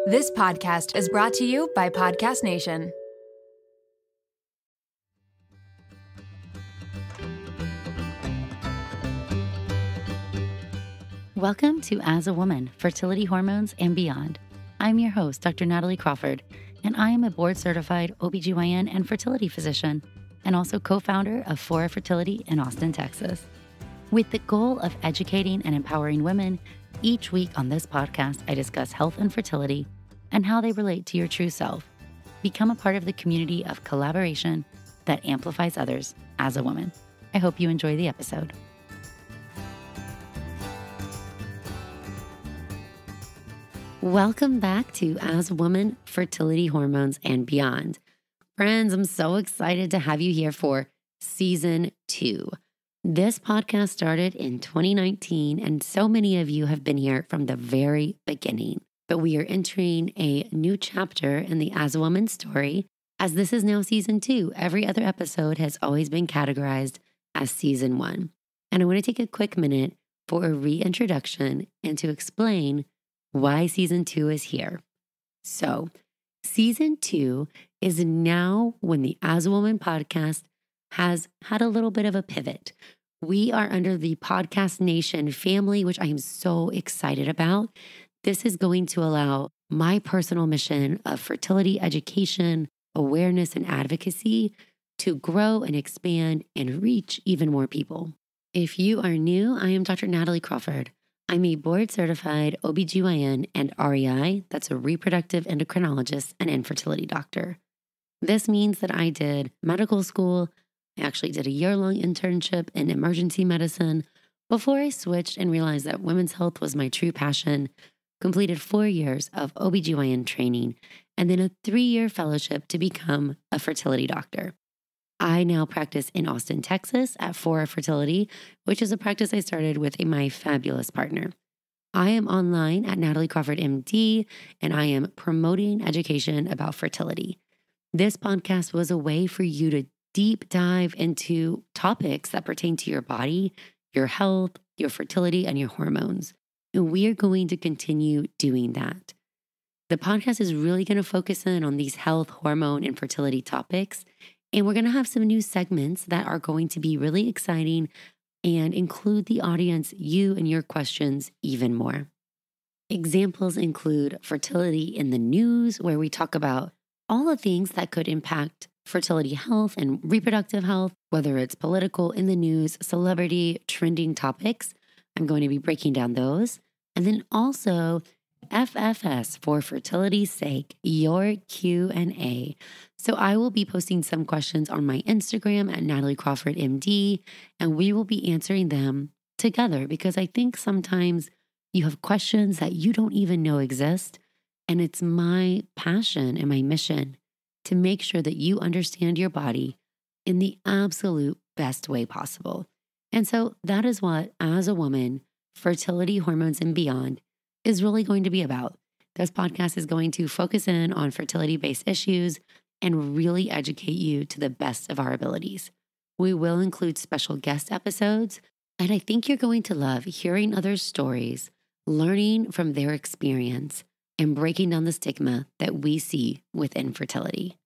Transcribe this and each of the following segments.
This podcast is brought to you by Podcast Nation. Welcome to As a Woman, Fertility Hormones and Beyond. I'm your host, Dr. Natalie Crawford, and I am a board-certified OBGYN and fertility physician, and also co-founder of Fora Fertility in Austin, Texas. With the goal of educating and empowering women, each week on this podcast, I discuss health and fertility and how they relate to your true self. Become a part of the community of collaboration that amplifies others as a woman. I hope you enjoy the episode. Welcome back to As a Woman, Fertility Hormones and Beyond. Friends, I'm so excited to have you here for Season 2. This podcast started in 2019, and so many of you have been here from the very beginning. But we are entering a new chapter in the As a Woman story, as this is now Season 2. Every other episode has always been categorized as Season 1. And I want to take a quick minute for a reintroduction and to explain why Season 2 is here. So, Season 2 is now when the As a Woman podcast has had a little bit of a pivot. We are under the Podcast Nation family, which I am so excited about. This is going to allow my personal mission of fertility education, awareness, and advocacy to grow and expand and reach even more people. If you are new, I am Dr. Natalie Crawford. I'm a board-certified OBGYN and REI, that's a reproductive endocrinologist and infertility doctor. This means that I did medical school. I actually did a year-long internship in emergency medicine before I switched and realized that women's health was my true passion, completed 4 years of OBGYN training, and then a 3-year fellowship to become a fertility doctor. I now practice in Austin, Texas at Fora Fertility, which is a practice I started with my fabulous partner. I am online at nataliecrawfordmd, and I am promoting education about fertility. This podcast was a way for you to deep dive into topics that pertain to your body, your health, your fertility, and your hormones. And we are going to continue doing that. The podcast is really going to focus in on these health, hormone, and fertility topics. And we're going to have some new segments that are going to be really exciting and include the audience, you and your questions even more. Examples include fertility in the news, where we talk about all the things that could impact fertility health and reproductive health, whether it's political, in the news, celebrity, trending topics. I'm going to be breaking down those. And then also FFS, for fertility's sake, your Q&A. So I will be posting some questions on my Instagram at nataliecrawfordmd, and we will be answering them together because I think sometimes you have questions that you don't even know exist. And it's my passion and my mission to make sure that you understand your body in the absolute best way possible. And so that is what, as a woman, fertility, hormones, and beyond is really going to be about. This podcast is going to focus in on fertility-based issues and really educate you to the best of our abilities. We will include special guest episodes, and I think you're going to love hearing others' stories, learning from their experience, and breaking down the stigma that we see with infertility.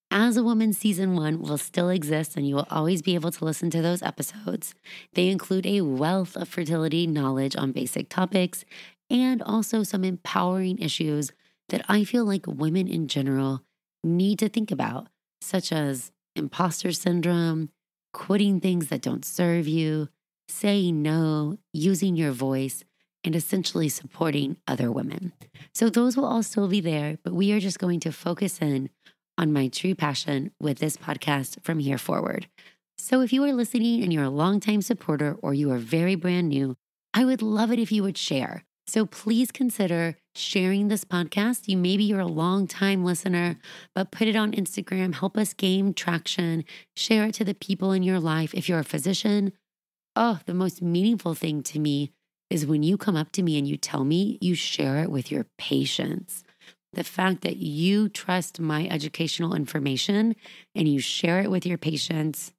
As a Woman Season 1 will still exist, and you will always be able to listen to those episodes. They include a wealth of fertility knowledge on basic topics and also some empowering issues that I feel like women in general need to think about, such as imposter syndrome, quitting things that don't serve you, saying no, using your voice, and essentially supporting other women. So those will all still be there, but we are just going to focus in on my true passion with this podcast from here forward. So if you are listening and you're a longtime supporter or you are very brand new, I would love it if you would share. So please consider sharing this podcast. Maybe you're a long-time listener, but put it on Instagram, help us gain traction, share it to the people in your life. If you're a physician, the most meaningful thing to me is when you come up to me and you tell me you share it with your patients. The fact that you trust my educational information and you share it with your patients,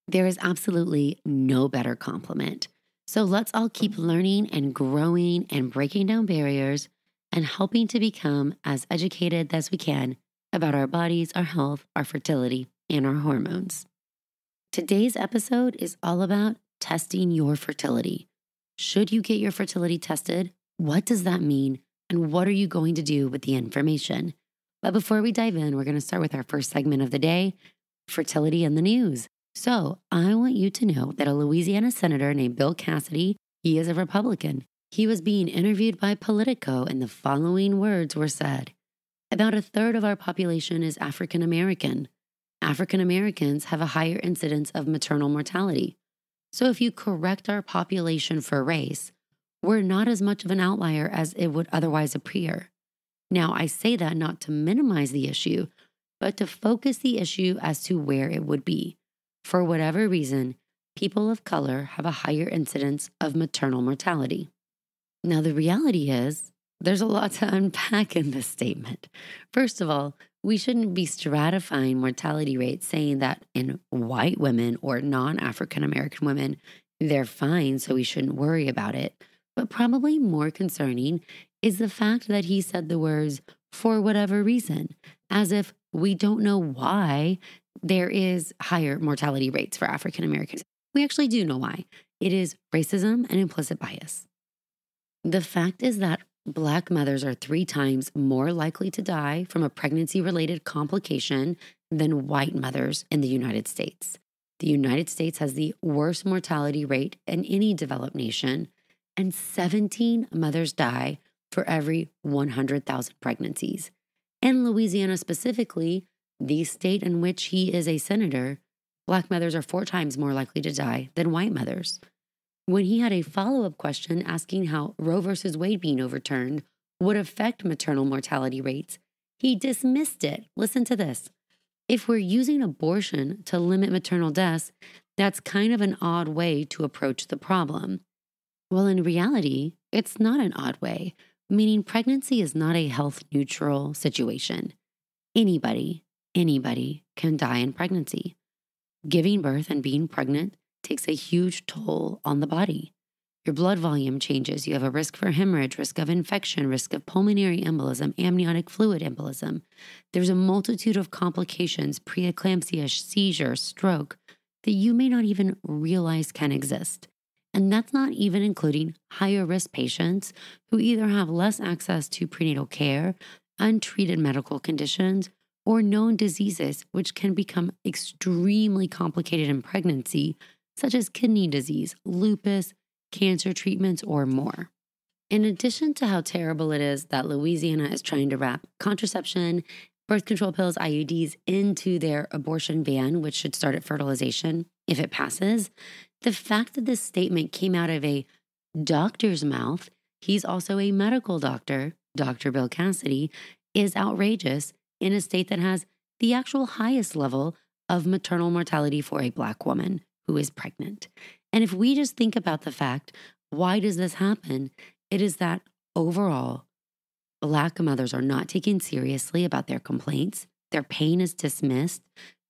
there is absolutely no better compliment. So let's all keep learning and growing and breaking down barriers and helping to become as educated as we can about our bodies, our health, our fertility, and our hormones. Today's episode is all about testing your fertility. Should you get your fertility tested? What does that mean? And what are you going to do with the information? But before we dive in, we're going to start with our first segment of the day, fertility in the news. So I want you to know that a Louisiana senator named Bill Cassidy, he is a Republican. He was being interviewed by Politico, and the following words were said. About a third of our population is African American. African Americans have a higher incidence of maternal mortality. So if you correct our population for race, we're not as much of an outlier as it would otherwise appear. Now, I say that not to minimize the issue, but to focus the issue as to where it would be. For whatever reason, people of color have a higher incidence of maternal mortality. Now, the reality is, there's a lot to unpack in this statement. First of all, we shouldn't be stratifying mortality rates saying that in white women or non-African American women, they're fine, so we shouldn't worry about it. But probably more concerning is the fact that he said the words, for whatever reason, as if we don't know why there is higher mortality rates for African Americans. We actually do know why. It is racism and implicit bias. The fact is that Black mothers are 3 times more likely to die from a pregnancy-related complication than white mothers in the United States. The United States has the worst mortality rate in any developed nation, and 17 mothers die for every 100,000 pregnancies. In Louisiana specifically, the state in which he is a senator, Black mothers are 4 times more likely to die than white mothers. When he had a follow-up question asking how Roe versus Wade being overturned would affect maternal mortality rates, he dismissed it. Listen to this. If we're using abortion to limit maternal deaths, that's kind of an odd way to approach the problem. Well, in reality, it's not an odd way, meaning pregnancy is not a health-neutral situation. Anybody can die in pregnancy. Giving birth and being pregnant takes a huge toll on the body. Your blood volume changes. You have a risk for hemorrhage, risk of infection, risk of pulmonary embolism, amniotic fluid embolism. There's a multitude of complications, preeclampsia, seizure, stroke, that you may not even realize can exist. And that's not even including higher risk patients who either have less access to prenatal care, untreated medical conditions, or known diseases which can become extremely complicated in pregnancy, such as kidney disease, lupus, cancer treatments, or more. In addition to how terrible it is that Louisiana is trying to wrap contraception, birth control pills, IUDs into their abortion ban, which should start at fertilization if it passes, the fact that this statement came out of a doctor's mouth, he's also a medical doctor, Dr. Bill Cassidy, is outrageous in a state that has the actual highest level of maternal mortality for a Black woman who is pregnant. And if we just think about the fact, why does this happen? It is that overall, Black mothers are not taken seriously about their complaints. Their pain is dismissed.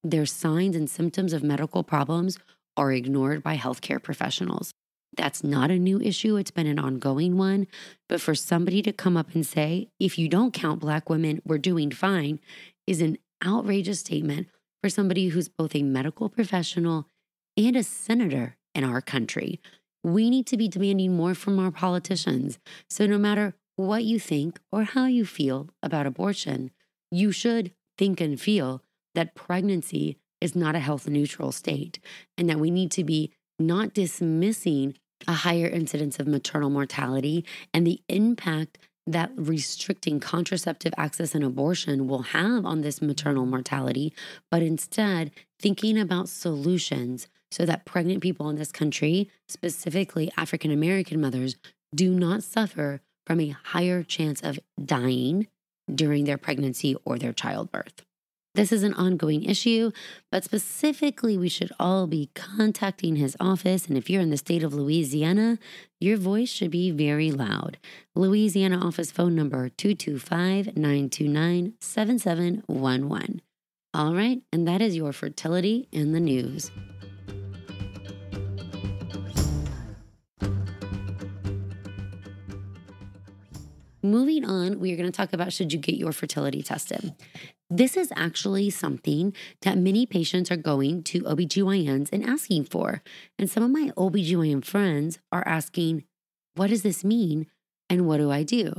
Their signs and symptoms of medical problems are ignored by healthcare professionals. That's not a new issue. It's been an ongoing one. But for somebody to come up and say, if you don't count Black women, we're doing fine, is an outrageous statement for somebody who's both a medical professional and a senator in our country. We need to be demanding more from our politicians. So no matter what you think or how you feel about abortion, you should think and feel that pregnancy is not a health neutral state and that we need to be not dismissing a higher incidence of maternal mortality and the impact that restricting contraceptive access and abortion will have on this maternal mortality, but instead thinking about solutions so that pregnant people in this country, specifically African American mothers, do not suffer from a higher chance of dying during their pregnancy or their childbirth. This is an ongoing issue, but specifically, we should all be contacting his office. And if you're in the state of Louisiana, your voice should be very loud. Louisiana office phone number 225-929-7711. All right, and that is your fertility in the news. moving on, we are going to talk about should you get your fertility tested. This is actually something that many patients are going to OBGYNs and asking for. And some of my OBGYN friends are asking, what does this mean? And what do I do?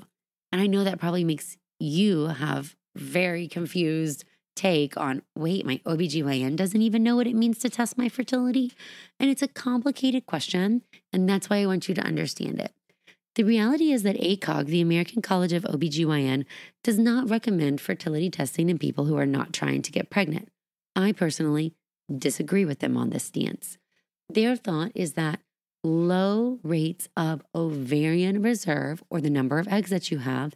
And I know that probably makes you have very confused take on, wait, my OBGYN doesn't even know what it means to test my fertility? And it's a complicated question, and that's why I want you to understand it. The reality is that ACOG, the American College of OBGYN, does not recommend fertility testing in people who are not trying to get pregnant. I personally disagree with them on this stance. Their thought is that low rates of ovarian reserve, or the number of eggs that you have,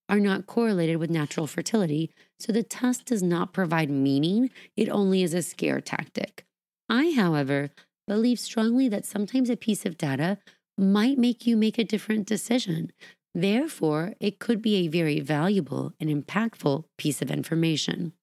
are not correlated with natural fertility, so the test does not provide meaning. It only is a scare tactic. I, however, believe strongly that sometimes a piece of data might make you make a different decision. Therefore, it could be a very valuable and impactful piece of information.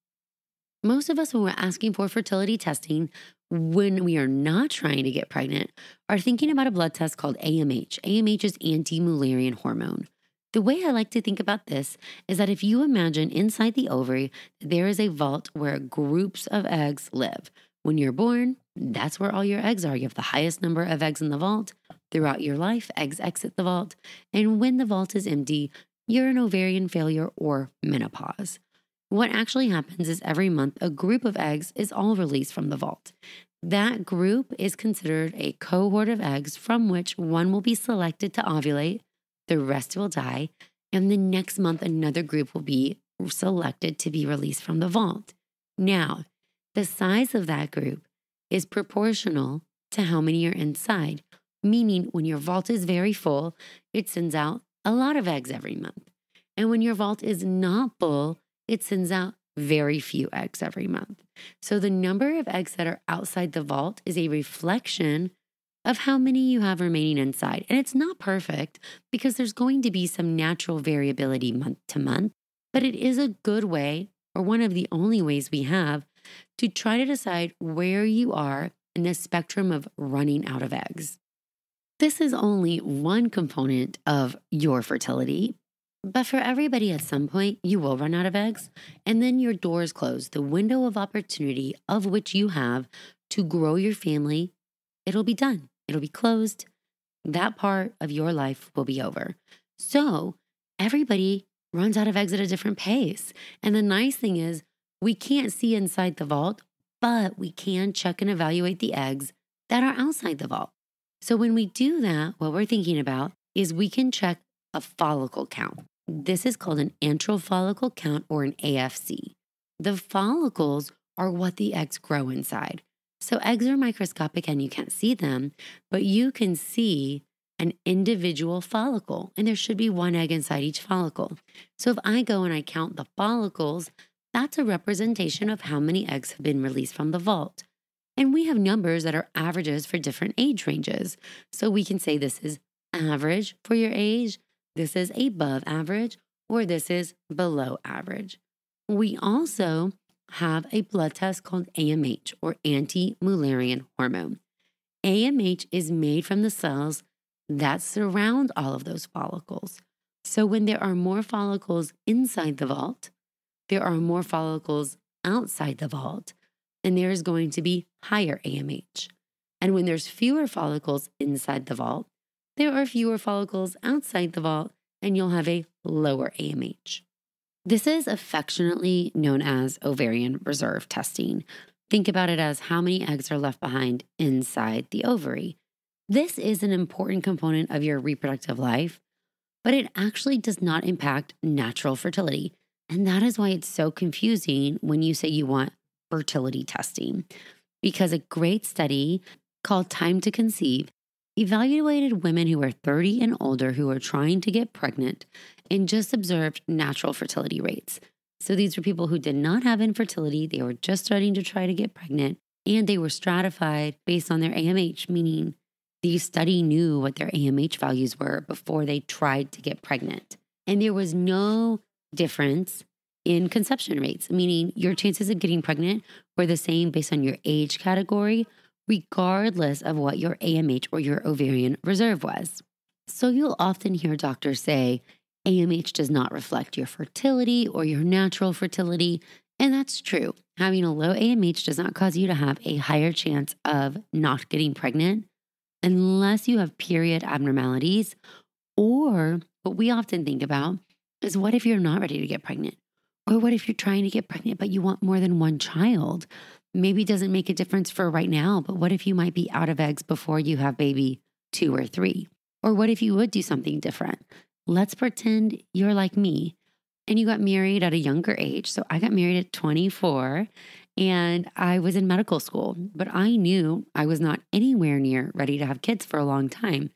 Most of us, when we're asking for fertility testing, when we are not trying to get pregnant, are thinking about a blood test called AMH. AMH is anti-Mullerian hormone. The way I like to think about this is that if you imagine inside the ovary, there is a vault where groups of eggs live. When you're born, that's where all your eggs are. You have the highest number of eggs in the vault. Throughout your life, eggs exit the vault. And when the vault is empty, you're in ovarian failure or menopause. What actually happens is every month, a group of eggs is all released from the vault. That group is considered a cohort of eggs from which one will be selected to ovulate, the rest will die, and the next month, another group will be selected to be released from the vault. Now, the size of that group is proportional to how many are inside, meaning when your vault is very full, it sends out a lot of eggs every month. And when your vault is not full, it sends out very few eggs every month. So the number of eggs that are outside the vault is a reflection of how many you have remaining inside. And it's not perfect because there's going to be some natural variability month to month, but it is a good way, or one of the only ways we have, to try to decide where you are in the spectrum of running out of eggs. This is only one component of your fertility, but for everybody at some point, you will run out of eggs, and then your doors close. The window of opportunity of which you have to grow your family, it'll be done. It'll be closed. That part of your life will be over. So everybody runs out of eggs at a different pace. And the nice thing is we can't see inside the vault, but we can check and evaluate the eggs that are outside the vault. So when we do that, what we're thinking about is we can check a follicle count. This is called an antral follicle count, or an AFC. The follicles are what the eggs grow inside. So eggs are microscopic and you can't see them, but you can see an individual follicle, and there should be one egg inside each follicle. So if I go and I count the follicles, that's a representation of how many eggs have been released from the vault. And we have numbers that are averages for different age ranges. So we can say this is average for your age, this is above average, or this is below average. We also have a blood test called AMH, or anti-Mullerian hormone. AMH is made from the cells that surround all of those follicles. So when there are more follicles inside the vault, there are more follicles outside the vault, and there is going to be higher AMH. And when there's fewer follicles inside the vault, there are fewer follicles outside the vault, and you'll have a lower AMH. This is affectionately known as ovarian reserve testing. Think about it as how many eggs are left behind inside the ovary. This is an important component of your reproductive life, but it actually does not impact natural fertility. And that is why it's so confusing when you say you want fertility testing, because a great study called Time to Conceive evaluated women who were 30 and older who were trying to get pregnant and just observed natural fertility rates. So these were people who did not have infertility. They were just starting to try to get pregnant, and they were stratified based on their AMH, meaning the study knew what their AMH values were before they tried to get pregnant. And there was no difference in conception rates, meaning your chances of getting pregnant were the same based on your age category, regardless of what your AMH or your ovarian reserve was. So you'll often hear doctors say, AMH does not reflect your fertility or your natural fertility. And that's true. Having a low AMH does not cause you to have a higher chance of not getting pregnant unless you have period abnormalities. Or what we often think about is, what if you're not ready to get pregnant? Or what if you're trying to get pregnant, but you want more than one child? Maybe it doesn't make a difference for right now, but what if you might be out of eggs before you have baby 2 or 3? Or what if you would do something different? Let's pretend you're like me and you got married at a younger age. So I got married at 24 and I was in medical school, but I knew I was not anywhere near ready to have kids for a long time.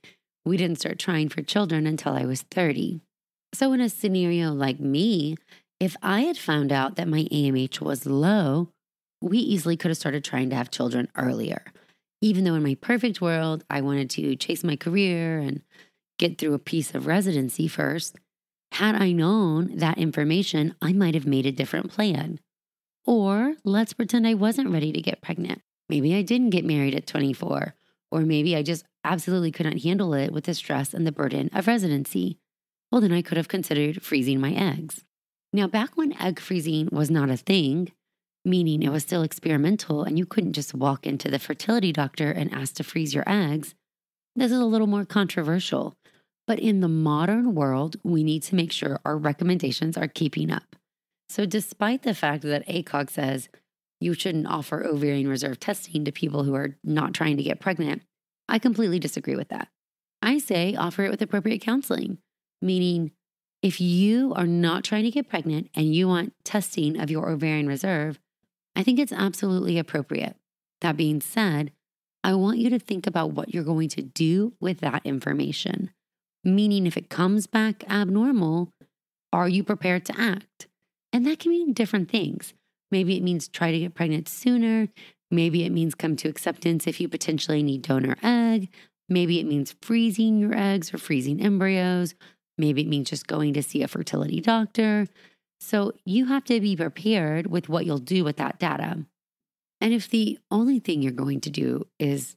We didn't start trying for children until I was 30. So in a scenario like me, if I had found out that my AMH was low, we easily could have started trying to have children earlier. Even though in my perfect world, I wanted to chase my career and get through a piece of residency first, had I known that information, I might have made a different plan. Or let's pretend I wasn't ready to get pregnant. Maybe I didn't get married at 24, or maybe I just absolutely could not handle it with the stress and the burden of residency. Well, then I could have considered freezing my eggs. Now, back when egg freezing was not a thing, meaning it was still experimental and you couldn't just walk into the fertility doctor and ask to freeze your eggs, this is a little more controversial. But in the modern world, we need to make sure our recommendations are keeping up. So despite the fact that ACOG says you shouldn't offer ovarian reserve testing to people who are not trying to get pregnant, I completely disagree with that. I say offer it with appropriate counseling, meaning if you are not trying to get pregnant and you want testing of your ovarian reserve, I think it's absolutely appropriate. That being said, I want you to think about what you're going to do with that information. Meaning if it comes back abnormal, are you prepared to act? And that can mean different things. Maybe it means try to get pregnant sooner. Maybe it means come to acceptance if you potentially need donor egg. Maybe it means freezing your eggs or freezing embryos. Maybe it means just going to see a fertility doctor. So you have to be prepared with what you'll do with that data. And if the only thing you're going to do is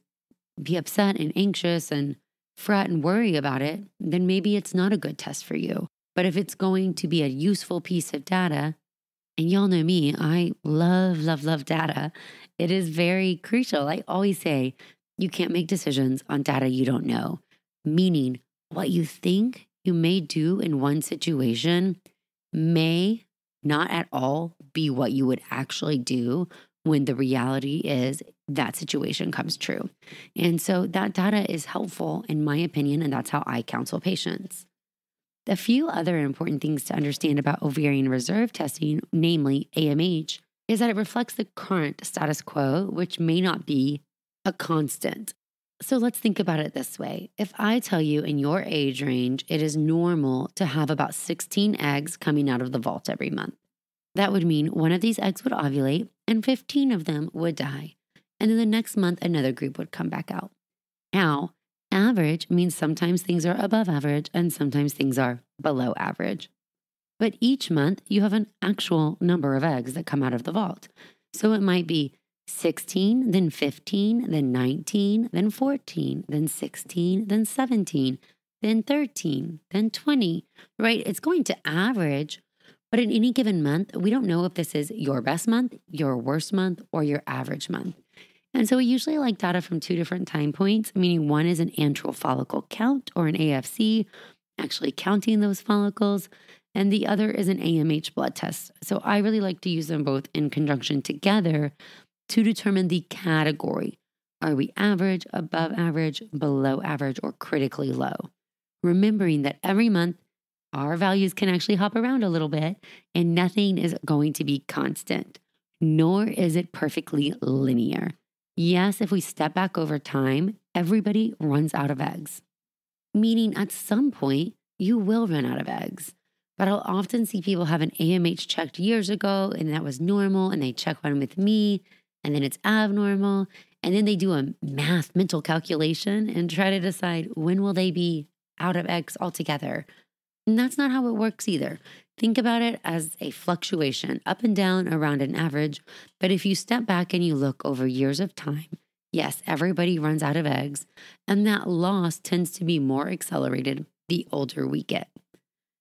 be upset and anxious and fret and worry about it, then maybe it's not a good test for you. But if it's going to be a useful piece of data, and y'all know me, I love data. It is very crucial. I always say you can't make decisions on data you don't know, meaning what you think you may do in one situation may not at all be what you would actually do when the reality is that situation comes true. And so that data is helpful in my opinion, and that's how I counsel patients. A few other important things to understand about ovarian reserve testing, namely AMH, is that it reflects the current status quo, which may not be a constant. So let's think about it this way. If I tell you in your age range, it is normal to have about 16 eggs coming out of the vault every month. That would mean one of these eggs would ovulate and 15 of them would die. And then the next month, another group would come back out. Now, average means sometimes things are above average and sometimes things are below average. But each month you have an actual number of eggs that come out of the vault. So it might be 16, then 15, then 19, then 14, then 16, then 17, then 13, then 20, right? It's going to average, but in any given month, we don't know if this is your best month, your worst month, or your average month. And so we usually like data from 2 different time points, meaning one is an antral follicle count or an AFC, actually counting those follicles, and the other is an AMH blood test. So I really like to use them both in conjunction together to determine the category. Are we average, above average, below average, or critically low? Remembering that every month our values can actually hop around a little bit and nothing is going to be constant, nor is it perfectly linear. Yes, if we step back over time, everybody runs out of eggs. Meaning at some point, you will run out of eggs. But I'll often see people have an AMH checked years ago and that was normal and they check one with me and then it's abnormal. And then they do a mental calculation and try to decide when will they be out of eggs altogether. And that's not how it works either. Think about it as a fluctuation up and down around an average. But if you step back and you look over years of time, yes, everybody runs out of eggs. And that loss tends to be more accelerated the older we get.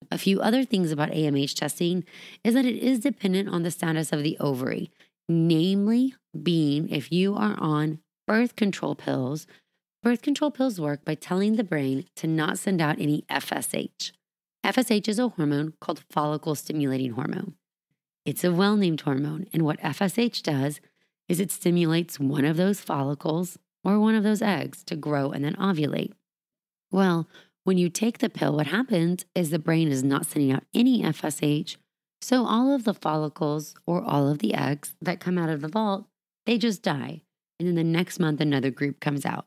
A few other things about AMH testing is that it is dependent on the status of the ovary, namely being if you are on birth control pills. Birth control pills work by telling the brain to not send out any FSH. FSH is a hormone called follicle stimulating hormone. It's a well-named hormone, and what FSH does is it stimulates one of those follicles or one of those eggs to grow and then ovulate. Well, when you take the pill, what happens is the brain is not sending out any FSH, so all of the follicles or all of the eggs that come out of the vault, they just die. And then the next month, another group comes out.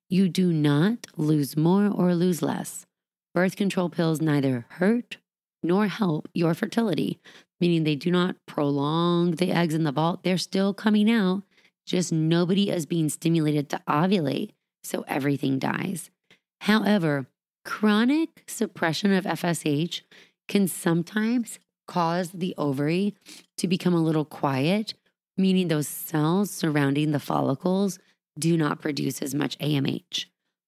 You do not lose more or lose less. Birth control pills neither hurt nor help your fertility, meaning they do not prolong the eggs in the vault. They're still coming out, just nobody is being stimulated to ovulate, so everything dies. However, chronic suppression of FSH can sometimes cause the ovary to become a little quiet, meaning those cells surrounding the follicles do not produce as much AMH.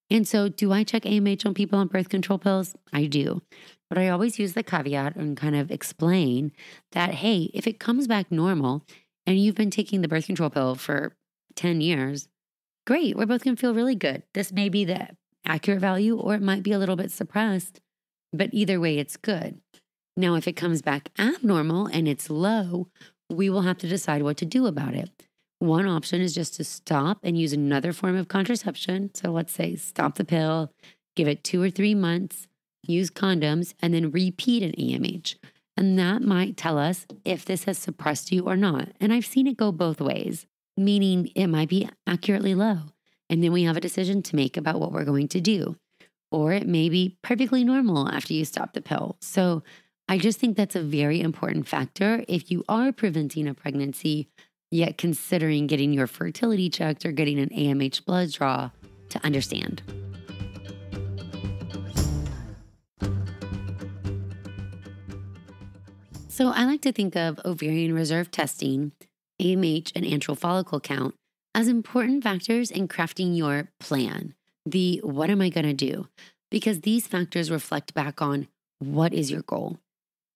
And so do I check AMH on people on birth control pills? I do. But I always use the caveat and kind of explain that, hey, if it comes back normal and you've been taking the birth control pill for 10 years, great, we're both going to feel really good. This may be the accurate value or it might be a little bit suppressed, but either way, it's good. Now, if it comes back abnormal and it's low, we will have to decide what to do about it. One option is just to stop and use another form of contraception. So let's say stop the pill, give it 2 or 3 months, use condoms, and then repeat an AMH. And that might tell us if this has suppressed you or not. And I've seen it go both ways, meaning it might be accurately low. And then we have a decision to make about what we're going to do. Or it may be perfectly normal after you stop the pill. So I just think that's a very important factor if you are preventing a pregnancy, yet considering getting your fertility checked or getting an AMH blood draw to understand. So I like to think of ovarian reserve testing, AMH, and antral follicle count as important factors in crafting your plan. The what am I going to do? Because these factors reflect back on what is your goal?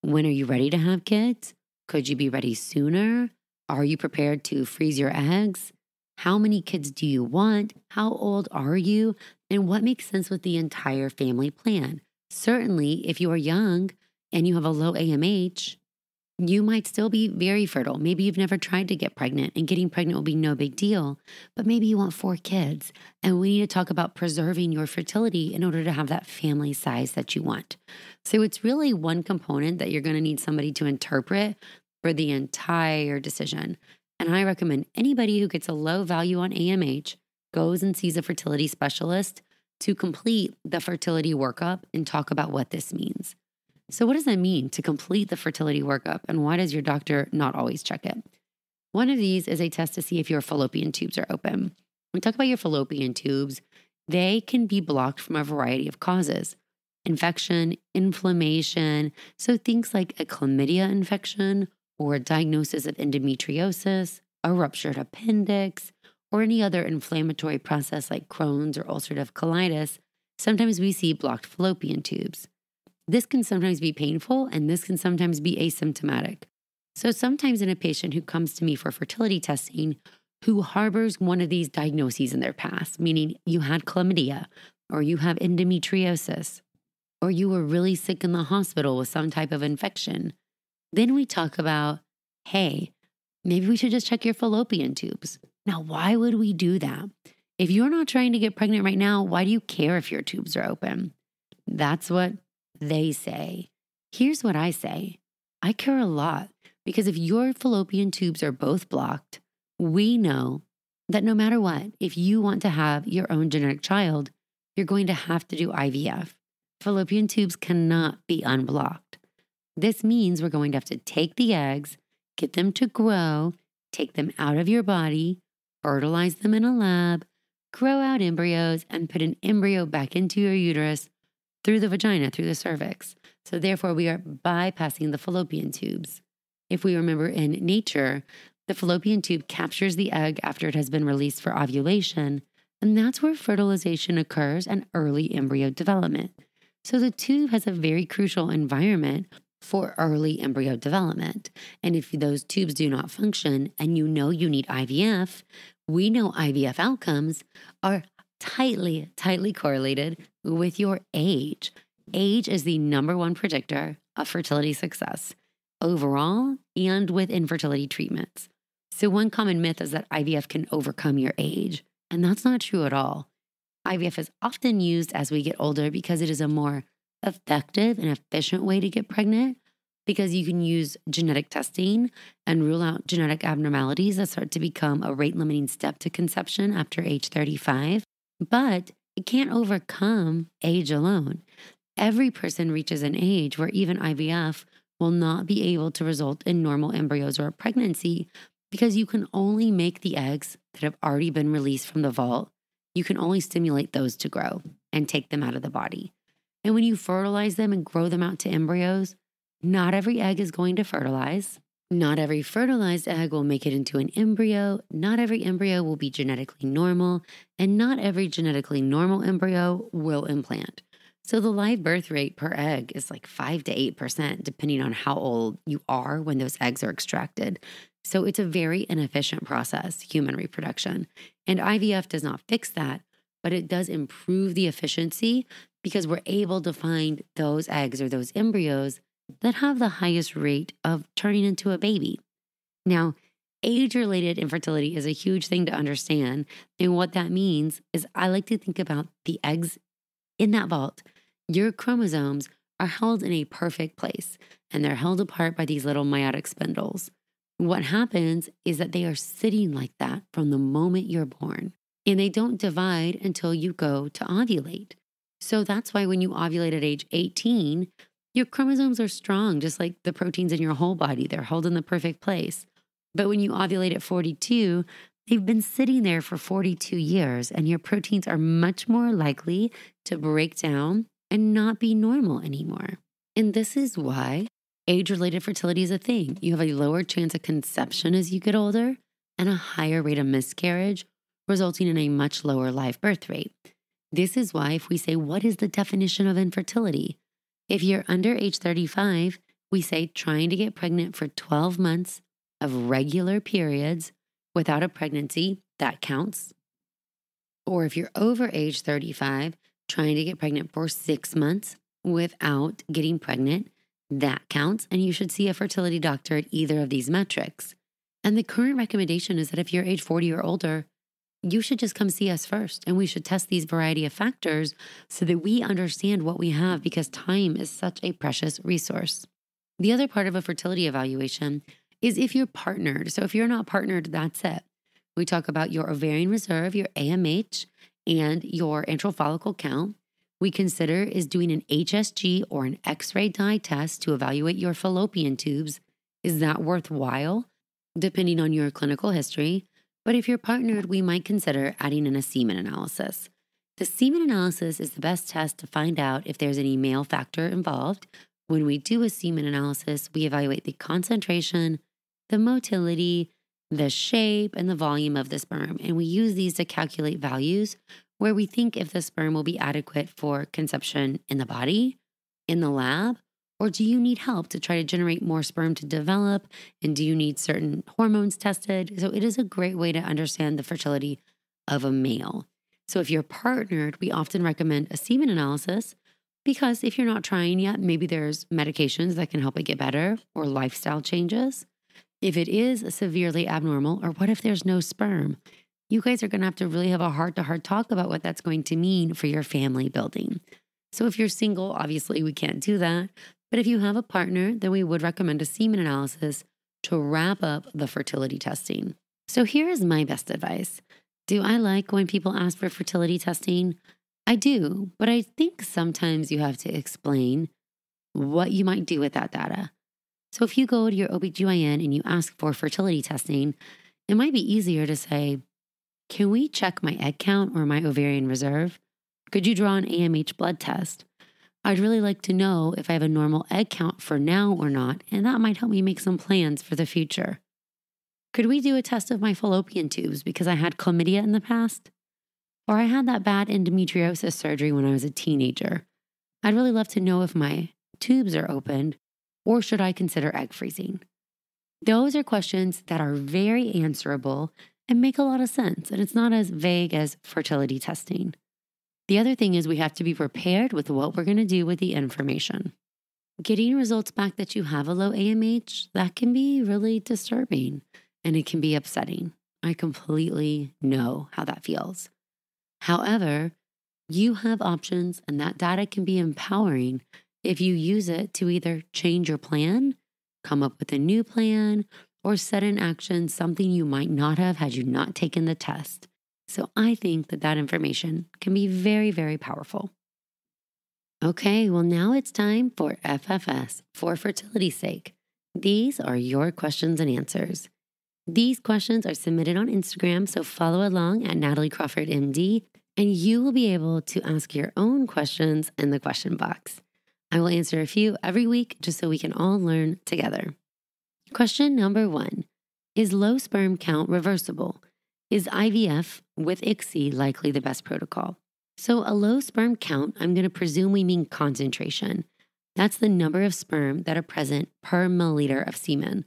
When are you ready to have kids? Could you be ready sooner? Are you prepared to freeze your eggs? How many kids do you want? How old are you? And what makes sense with the entire family plan? Certainly, if you are young and you have a low AMH, you might still be very fertile. Maybe you've never tried to get pregnant and getting pregnant will be no big deal, but maybe you want 4 kids. And we need to talk about preserving your fertility in order to have that family size that you want. So it's really one component that you're going to need somebody to interpret for the entire decision. And I recommend anybody who gets a low value on AMH goes and sees a fertility specialist to complete the fertility workup and talk about what this means. So what does that mean to complete the fertility workup, and why does your doctor not always check it? One of these is a test to see if your fallopian tubes are open. When we talk about your fallopian tubes, they can be blocked from a variety of causes. Infection, inflammation, so things like a chlamydia infection or a diagnosis of endometriosis, a ruptured appendix, or any other inflammatory process like Crohn's or ulcerative colitis. Sometimes we see blocked fallopian tubes. This can sometimes be painful and this can sometimes be asymptomatic. So sometimes in a patient who comes to me for fertility testing who harbors one of these diagnoses in their past, meaning you had chlamydia or you have endometriosis or you were really sick in the hospital with some type of infection, then we talk about, hey, maybe we should just check your fallopian tubes. Now, why would we do that? If you're not trying to get pregnant right now, why do you care if your tubes are open? That's what they say. Here's what I say. I care a lot because if your fallopian tubes are both blocked, we know that no matter what, if you want to have your own genetic child, you're going to have to do IVF. Fallopian tubes cannot be unblocked. This means we're going to have to take the eggs, get them to grow, take them out of your body, fertilize them in a lab, grow out embryos, and put an embryo back into your uterus through the vagina, through the cervix. So therefore, we are bypassing the fallopian tubes. If we remember in nature, the fallopian tube captures the egg after it has been released for ovulation, and that's where fertilization occurs and early embryo development. So the tube has a very crucial environment for early embryo development. And if those tubes do not function and you know you need IVF, we know IVF outcomes are tightly correlated with your age. Age is the number one predictor of fertility success overall and with infertility treatments. So one common myth is that IVF can overcome your age, and that's not true at all. IVF is often used as we get older because it is a more effective and efficient way to get pregnant, because you can use genetic testing and rule out genetic abnormalities that start to become a rate-limiting step to conception after age 35. But it can't overcome age alone. Every person reaches an age where even IVF will not be able to result in normal embryos or a pregnancy, because you can only make the eggs that have already been released from the vault. You can only stimulate those to grow and take them out of the body. And when you fertilize them and grow them out to embryos, not every egg is going to fertilize. Not every fertilized egg will make it into an embryo. Not every embryo will be genetically normal. And not every genetically normal embryo will implant. So the live birth rate per egg is like 5 to 8%, depending on how old you are when those eggs are extracted. So it's a very inefficient process, human reproduction. And IVF does not fix that, but it does improve the efficiency, because we're able to find those eggs or those embryos that have the highest rate of turning into a baby. Now, age-related infertility is a huge thing to understand. And what that means is I like to think about the eggs in that vault. Your chromosomes are held in a perfect place, and they're held apart by these little meiotic spindles. What happens is that they are sitting like that from the moment you're born, and they don't divide until you go to ovulate. So that's why when you ovulate at age 18, your chromosomes are strong, just like the proteins in your whole body. They're held in the perfect place. But when you ovulate at 42, they've been sitting there for 42 years, and your proteins are much more likely to break down and not be normal anymore. And this is why age-related fertility is a thing. You have a lower chance of conception as you get older and a higher rate of miscarriage, resulting in a much lower live birth rate. This is why if we say, what is the definition of infertility? If you're under age 35, we say trying to get pregnant for 12 months of regular periods without a pregnancy, that counts. Or if you're over age 35, trying to get pregnant for 6 months without getting pregnant, that counts. And you should see a fertility doctor at either of these metrics. And the current recommendation is that if you're age 40 or older, you should just come see us first, and we should test these variety of factors so that we understand what we have, because time is such a precious resource. The other part of a fertility evaluation is if you're partnered. So if you're not partnered, that's it. We talk about your ovarian reserve, your AMH, and your antral follicle count. We consider is doing an HSG or an X-ray dye test to evaluate your fallopian tubes. Is that worthwhile? Depending on your clinical history. But if you're partnered, we might consider adding in a semen analysis. The semen analysis is the best test to find out if there's any male factor involved. When we do a semen analysis, we evaluate the concentration, the motility, the shape, and the volume of the sperm. And we use these to calculate values where we think if the sperm will be adequate for conception in the body, in the lab, or do you need help to try to generate more sperm to develop? And do you need certain hormones tested? So it is a great way to understand the fertility of a male. So if you're partnered, we often recommend a semen analysis, because if you're not trying yet, maybe there's medications that can help it get better, or lifestyle changes. If it is severely abnormal, or what if there's no sperm? You guys are going to have to really have a heart-to-heart talk about what that's going to mean for your family building. So if you're single, obviously we can't do that. But if you have a partner, then we would recommend a semen analysis to wrap up the fertility testing. So here is my best advice. Do I like when people ask for fertility testing? I do, but I think sometimes you have to explain what you might do with that data. So if you go to your OBGYN and you ask for fertility testing, it might be easier to say, can we check my egg count or my ovarian reserve? Could you draw an AMH blood test? I'd really like to know if I have a normal egg count for now or not, and that might help me make some plans for the future. Could we do a test of my fallopian tubes because I had chlamydia in the past? Or I had that bad endometriosis surgery when I was a teenager. I'd really love to know if my tubes are opened, or should I consider egg freezing? Those are questions that are very answerable and make a lot of sense, and it's not as vague as fertility testing. The other thing is we have to be prepared with what we're going to do with the information. Getting results back that you have a low AMH, that can be really disturbing and it can be upsetting. I completely know how that feels. However, you have options and that data can be empowering if you use it to either change your plan, come up with a new plan, or set in action something you might not have had you not taken the test. So I think that information can be very, very powerful. Okay, well, now it's time for FFS, for fertility's sake. These are your questions and answers. These questions are submitted on Instagram, so follow along at nataliecrawfordmd, and you will be able to ask your own questions in the question box. I will answer a few every week just so we can all learn together. Question number 1, is low sperm count reversible? Is IVF with ICSI likely the best protocol? So a low sperm count, I'm going to presume we mean concentration. That's the number of sperm that are present per milliliter of semen.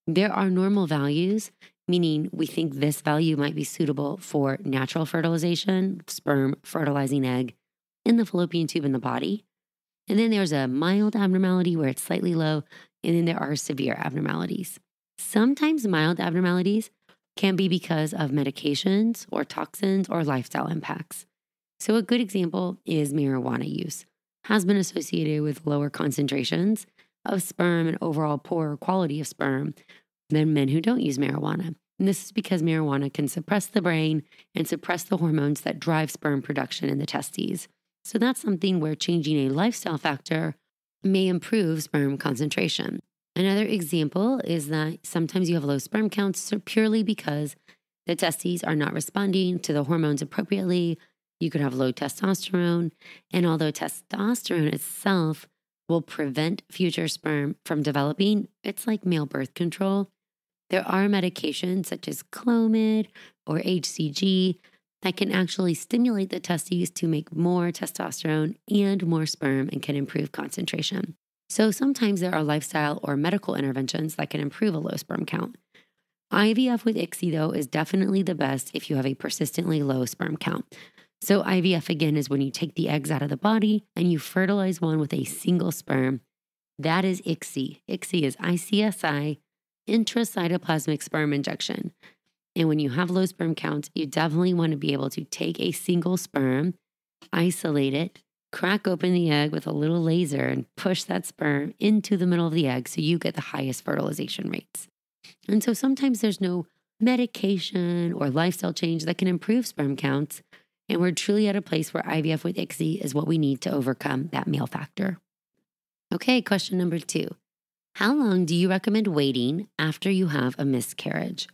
There are normal values, meaning we think this value might be suitable for natural fertilization, sperm fertilizing egg in the fallopian tube in the body. And then there's a mild abnormality where it's slightly low, and then there are severe abnormalities. Sometimes mild abnormalities can be because of medications or toxins or lifestyle impacts. So a good example is marijuana use. Has been associated with lower concentrations of sperm and overall poorer quality of sperm than men who don't use marijuana. And this is because marijuana can suppress the brain and suppress the hormones that drive sperm production in the testes. So that's something where changing a lifestyle factor may improve sperm concentration. Another example is that sometimes you have low sperm counts purely because the testes are not responding to the hormones appropriately. You could have low testosterone, and although testosterone itself will prevent future sperm from developing, it's like male birth control. There are medications such as Clomid or HCG that can actually stimulate the testes to make more testosterone and more sperm and can improve concentration. So sometimes there are lifestyle or medical interventions that can improve a low sperm count. IVF with ICSI, though, is definitely the best if you have a persistently low sperm count. So IVF, again, is when you take the eggs out of the body and you fertilize one with a single sperm. That is ICSI. ICSI is ICSI, intracytoplasmic sperm injection. And when you have low sperm counts, you definitely want to be able to take a single sperm, isolate it, crack open the egg with a little laser and push that sperm into the middle of the egg so you get the highest fertilization rates. And so sometimes there's no medication or lifestyle change that can improve sperm counts. And we're truly at a place where IVF with ICSI is what we need to overcome that male factor. Okay, question number 2. How long do you recommend waiting after you have a miscarriage?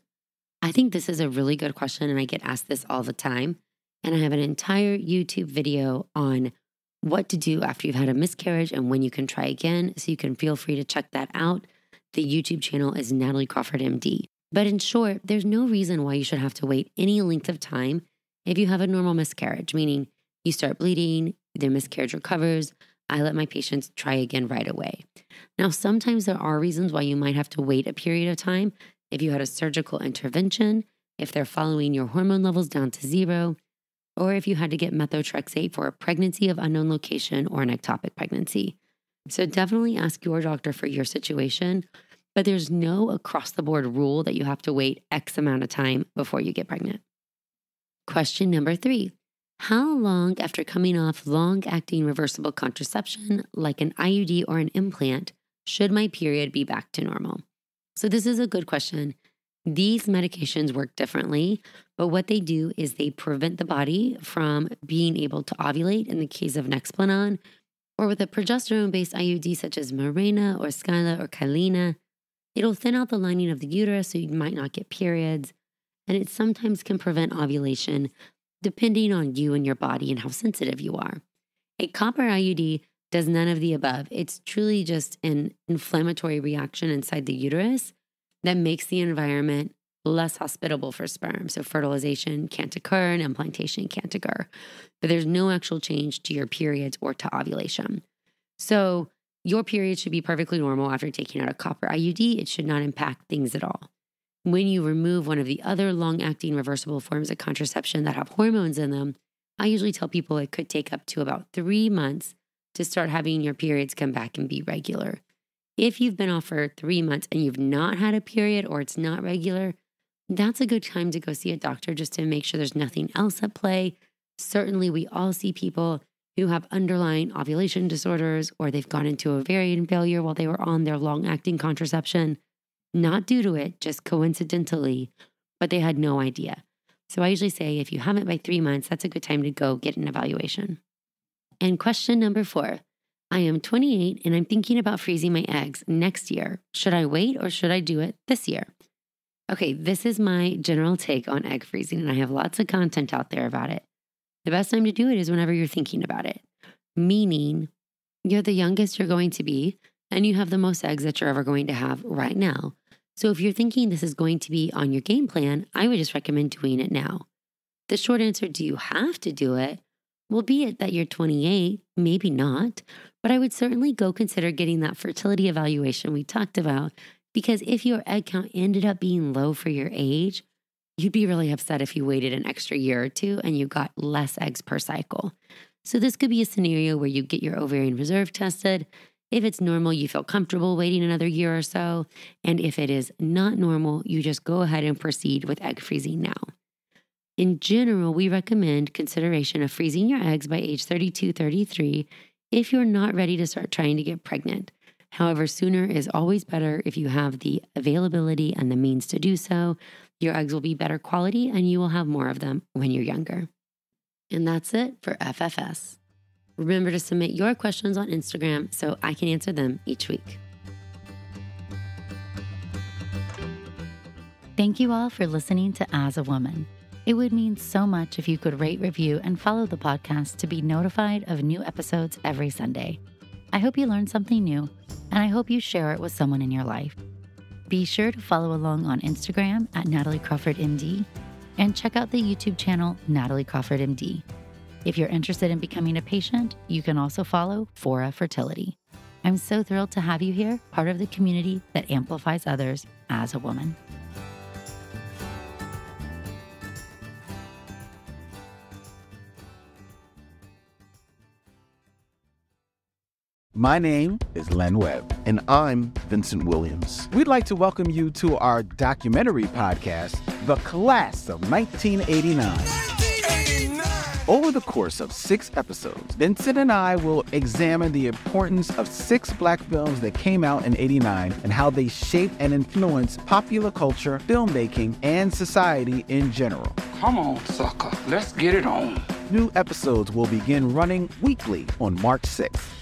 I think this is a really good question, and I get asked this all the time. And I have an entire YouTube video on what to do after you've had a miscarriage and when you can try again. So you can feel free to check that out. The YouTube channel is Natalie Crawford MD. But in short, there's no reason why you should have to wait any length of time if you have a normal miscarriage, meaning you start bleeding, the miscarriage recovers. I let my patients try again right away. Now, sometimes there are reasons why you might have to wait a period of time. If you had a surgical intervention, if they're following your hormone levels down to 0, or if you had to get methotrexate for a pregnancy of unknown location or an ectopic pregnancy. So definitely ask your doctor for your situation, but there's no across-the-board rule that you have to wait X amount of time before you get pregnant. Question number 3. How long after coming off long-acting reversible contraception, like an IUD or an implant, should my period be back to normal? So this is a good question. These medications work differently, but what they do is they prevent the body from being able to ovulate in the case of Nexplanon, or with a progesterone-based IUD such as Mirena or Skyla or Kylena. It'll thin out the lining of the uterus so you might not get periods, and it sometimes can prevent ovulation depending on you and your body and how sensitive you are. A copper IUD does none of the above. It's truly just an inflammatory reaction inside the uterus that makes the environment less hospitable for sperm. So fertilization can't occur and implantation can't occur. But there's no actual change to your periods or to ovulation. So your period should be perfectly normal after taking out a copper IUD. It should not impact things at all. When you remove one of the other long-acting reversible forms of contraception that have hormones in them, I usually tell people it could take up to about 3 months to start having your periods come back and be regular. If you've been off for 3 months and you've not had a period or it's not regular, that's a good time to go see a doctor just to make sure there's nothing else at play. Certainly, we all see people who have underlying ovulation disorders or they've gone into ovarian failure while they were on their long-acting contraception, not due to it, just coincidentally, but they had no idea. So I usually say if you haven't by 3 months, that's a good time to go get an evaluation. And question number 4, I am 28 and I'm thinking about freezing my eggs next year. Should I wait or should I do it this year? Okay, this is my general take on egg freezing, and I have lots of content out there about it. The best time to do it is whenever you're thinking about it, meaning you're the youngest you're going to be and you have the most eggs that you're ever going to have right now. So if you're thinking this is going to be on your game plan, I would just recommend doing it now. The short answer, do you have to do it? Well, be it that you're 28, maybe not, but I would certainly go consider getting that fertility evaluation we talked about, because if your egg count ended up being low for your age, you'd be really upset if you waited an extra year or two and you got less eggs per cycle. So this could be a scenario where you get your ovarian reserve tested. If it's normal, you feel comfortable waiting another year or so. And if it is not normal, you just go ahead and proceed with egg freezing now. In general, we recommend consideration of freezing your eggs by age 32, 33 if you're not ready to start trying to get pregnant. However, sooner is always better if you have the availability and the means to do so. Your eggs will be better quality and you will have more of them when you're younger. And that's it for FFS. Remember to submit your questions on Instagram so I can answer them each week. Thank you all for listening to As a Woman. It would mean so much if you could rate, review, and follow the podcast to be notified of new episodes every Sunday. I hope you learned something new, and I hope you share it with someone in your life. Be sure to follow along on Instagram at nataliecrawfordmd and check out the YouTube channel Natalie Crawford MD. If you're interested in becoming a patient, you can also follow Fora Fertility. I'm so thrilled to have you here, part of the community that amplifies others as a woman. My name is Len Webb. And I'm Vincent Williams. We'd like to welcome you to our documentary podcast, The Class of 1989. Over the course of 6 episodes, Vincent and I will examine the importance of 6 Black films that came out in '89 and how they shaped and influenced popular culture, filmmaking, and society in general. Come on, sucker. Let's get it on. New episodes will begin running weekly on March 6th.